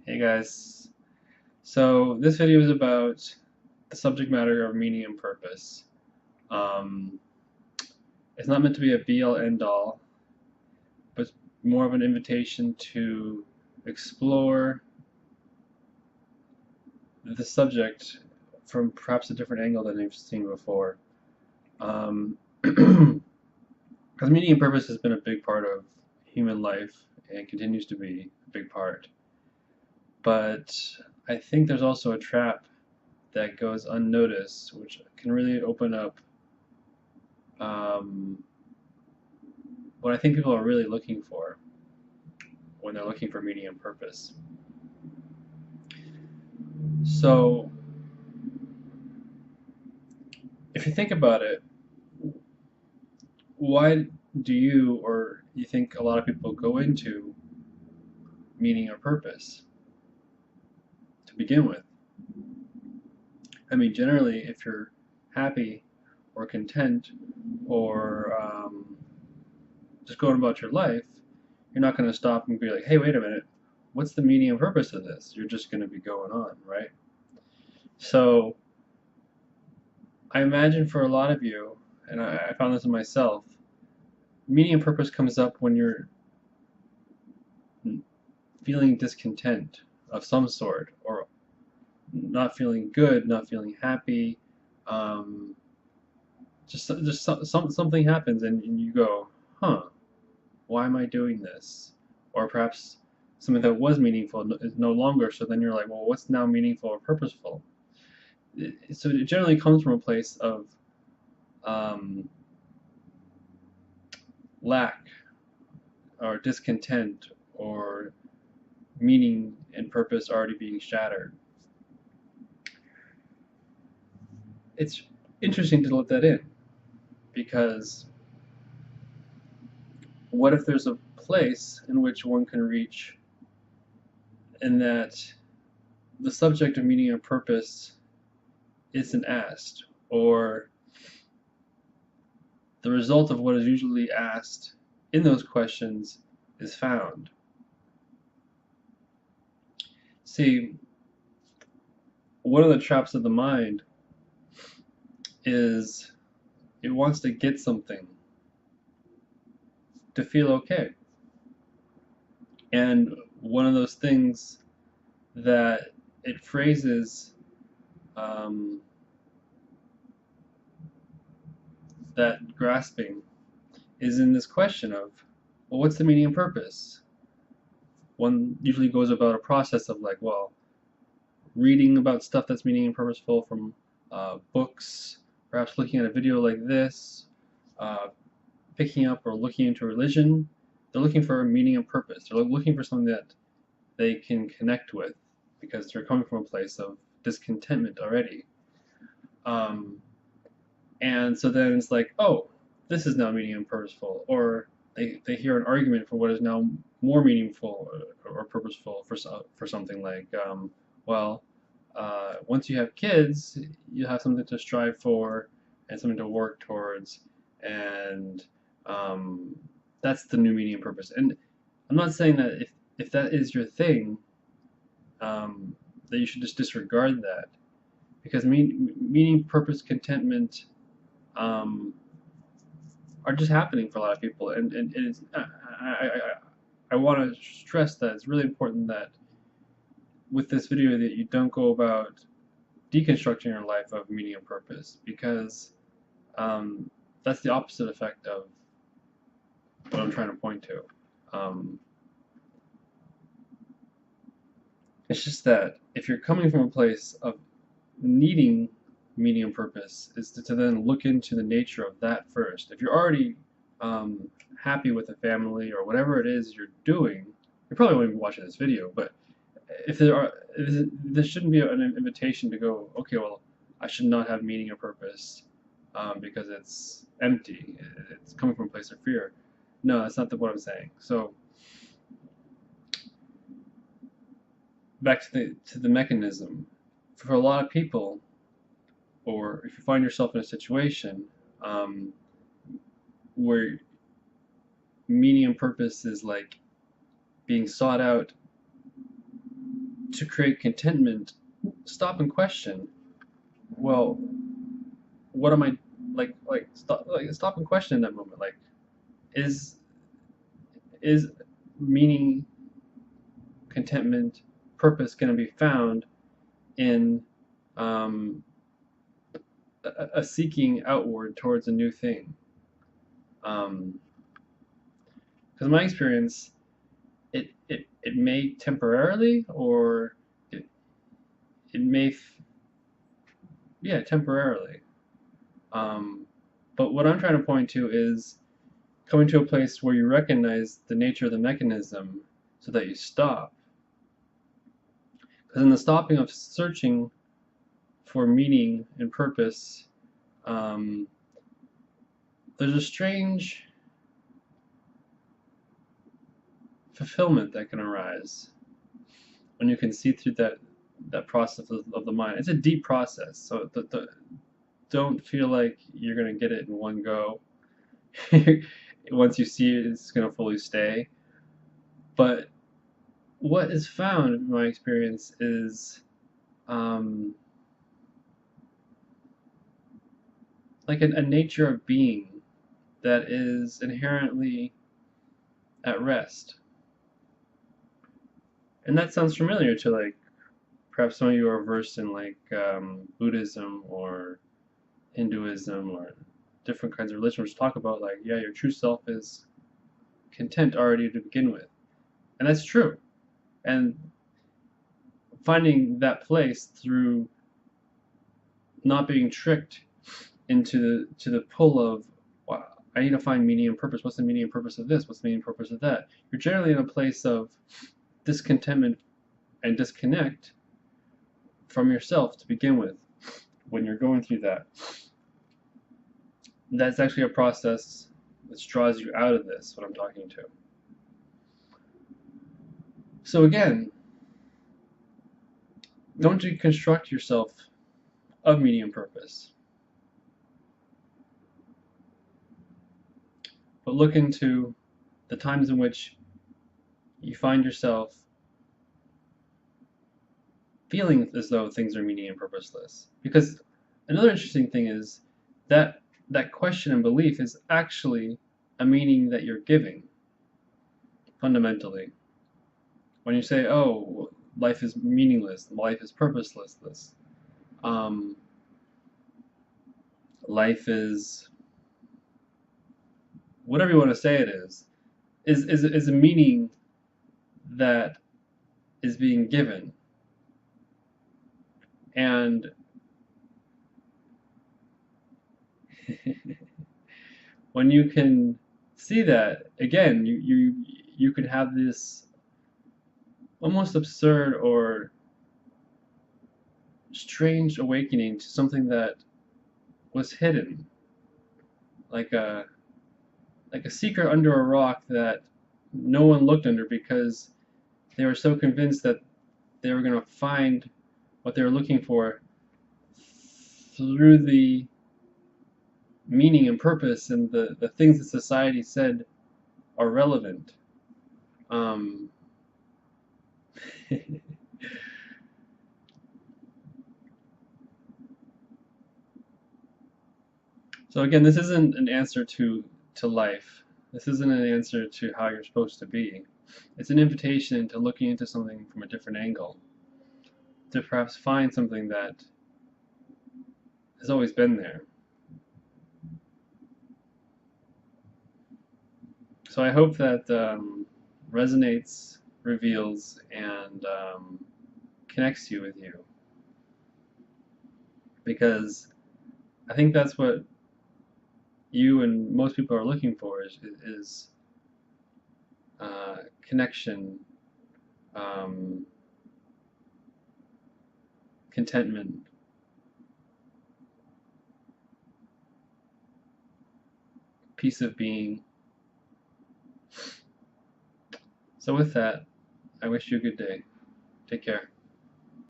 Hey guys, so this video is about the subject matter of meaning and purpose. Um, it's not meant to be a be-all end-all, but more of an invitation to explore the subject from perhaps a different angle than you've seen before. Because meaning and purpose has been a big part of human life and continues to be a big part. But I think there's also a trap that goes unnoticed, which can really open up um, what I think people are really looking for when they're looking for meaning and purpose. So, if you think about it, why do you or you think a lot of people go into meaning or purpose to begin with? I mean, generally, if you're happy or content or just going about your life, you're not going to stop and be like, hey, wait a minute, what's the meaning and purpose of this? You're just going to be going on, right? So I imagine for a lot of you, and I found this in myself, meaning and purpose comes up when you're feeling discontent of some sort, or not feeling good, not feeling happy. Um, something happens, and you go, huh, why am I doing this? Or perhaps something that was meaningful is no longer. So then you're like, well, what's now meaningful or purposeful? So it generally comes from a place of um, lack or discontent or meaning and purpose already being shattered. It's interesting to let that in because what if there's a place in which one can reach and that the subject of meaning and purpose isn't asked, or the result of what is usually asked in those questions is found? See, one of the traps of the mind is it wants to get something to feel okay. And one of those things that it phrases um, that grasping is in this question of, well, what's the meaning and purpose? One usually goes about a process of like, well, reading about stuff that's meaning and purposeful from books, perhaps looking at a video like this, uh, picking up or looking into religion. They're looking for a meaning and purpose. They're looking for something that they can connect with because they're coming from a place of discontentment already. Um, and so then it's like, oh, this is now meaning and purposeful. Or they hear an argument for what is now more meaningful or purposeful for something like, well, once you have kids, you have something to strive for and something to work towards, and that's the new meaning and purpose. And I'm not saying that if that is your thing, that you should just disregard that, because meaning, purpose, contentment um, are just happening for a lot of people, and it's I want to stress that it's really important that with this video that you don't go about deconstructing your life of meaning and purpose, because um, that's the opposite effect of what I'm trying to point to. Um, it's just that if you're coming from a place of needing meaning and purpose, is to then look into the nature of that first. If you're already happy with a family or whatever it is you're doing, you probably won't even be watching this video, but if there shouldn't be an invitation to go, okay, well, I should not have meaning or purpose because it's empty. It's coming from a place of fear. No, that's not what I'm saying. So back to the mechanism. For a lot of people, or if you find yourself in a situation um, where meaning and purpose is like being sought out to create contentment, stop and question, well, what am I stop and question in that moment. Like, is is meaning, contentment, purpose going to be found in um, a seeking outward towards a new thing? Because my experience, it may temporarily, or it may, yeah, temporarily. But what I'm trying to point to is coming to a place where you recognize the nature of the mechanism so that you stop. Because in the stopping of searching for meaning and purpose, um, there's a strange fulfillment that can arise when you can see through that process of the mind. It's a deep process, so don't feel like you're going to get it in one go. Once you see it, it's going to fully stay. But what is found, in my experience, is like a nature of being that is inherently at rest. And that sounds familiar to, like, perhaps some of you are versed in, like, Buddhism or Hinduism or different kinds of religions, which talk about, like, yeah, your true self is content already to begin with. And that's true. And finding that place through not being tricked into the pull of, wow, I need to find meaning and purpose. What's the meaning and purpose of this? What's the meaning and purpose of that? You're generally in a place of discontentment and disconnect from yourself to begin with when you're going through that. That's actually a process that draws you out of this, what I'm talking to. So again, don't deconstruct yourself of meaning and purpose, but look into the times in which you find yourself feeling as though things are meaning and purposeless. Because another interesting thing is that question and belief is actually a meaning that you're giving, fundamentally. When you say, oh, life is meaningless, life is purposeless, life is whatever you want to say it is a meaning that is being given. And when you can see that, again, you could have this almost absurd or strange awakening to something that was hidden, like a secret under a rock that no one looked under because they were so convinced that they were going to find what they were looking for through the meaning and purpose and the things that society said are relevant. So again, this isn't an answer to life. This isn't an answer to how you're supposed to be. It's an invitation to looking into something from a different angle, to perhaps find something that has always been there. So I hope that resonates, reveals, and connects you with you. Because I think that's what you and most people are looking for is connection, contentment, peace of being. So with that, I wish you a good day. Take care.